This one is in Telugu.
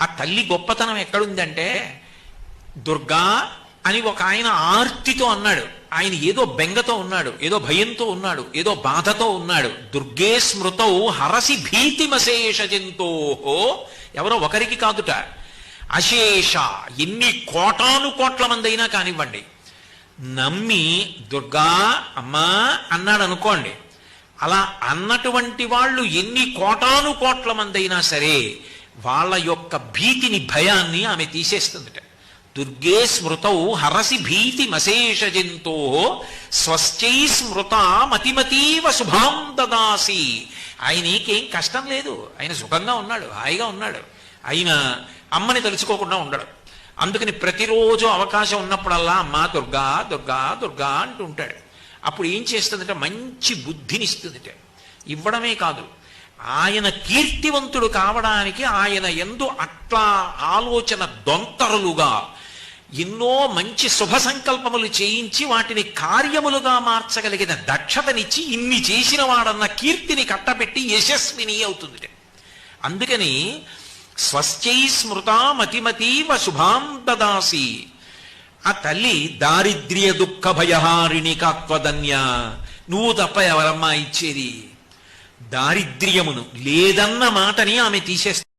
ఆ తల్లి గొప్పతనం ఎక్కడుందంటే, దుర్గా అని ఒక ఆయన ఆర్తితో అన్నాడు. ఆయన ఏదో బెంగతో ఉన్నాడు, ఏదో భయంతో ఉన్నాడు, ఏదో బాధతో ఉన్నాడు. దుర్గే స్మృతౌ హరసి భీతిమశేష జంతోహో. ఎవరో ఒకరికి కాదుట, అశేష ఎన్ని కోటాను కోట్ల మంది అయినా కానివ్వండి, నమ్మి దుర్గా అమ్మా అన్నాడు అనుకోండి, అలా అన్నటువంటి వాళ్ళు ఎన్ని కోటాను కోట్ల మంది అయినా సరే వాళ్ళ యొక్క భీతిని, భయాన్ని ఆమె తీసేస్తుందిట. దుర్గే స్మృతౌ హరసి భీతి మశేష జంతో స్వశ్చై స్మృత మతిమతీవ శుభాం దదాసి. ఆయనకేం కష్టం లేదు, ఆయన సుఖంగా ఉన్నాడు, హాయిగా ఉన్నాడు. ఆయన అమ్మని తలుచుకోకుండా ఉండడు. అందుకని ప్రతిరోజు అవకాశం ఉన్నప్పుడల్లా అమ్మా దుర్గా దుర్గా దుర్గా అంటూ ఉంటాడు. అప్పుడు ఏం చేస్తుందంటే మంచి బుద్ధినిస్తుందిట. ఇవ్వడమే కాదు, ఆయన కీర్తివంతుడు కావడానికి ఆయన యందు అట్లా ఆలోచన దొంతరులుగా ఎన్నో మంచి శుభ సంకల్పములు చేయించి వాటిని కార్యములుగా మార్చగలిగిన దక్షతనిచ్చి ఇన్ని చేసిన వాడన్న కీర్తిని కట్టబెట్టి యశస్విని అవుతుంది. అందుకని స్వశ్చై స్మృత మతిమతీవ శుభాం దదాసి. ఆ తల్లి దారిద్ర్య దుఃఖ భయహారిణి కాత్వదన్య. నువ్వు తప్ప ఎవరమ్మా ఇచ్చేది? దారిద్ర్యమును లేదన్న మాటని ఆమె తీసేస్తుంది.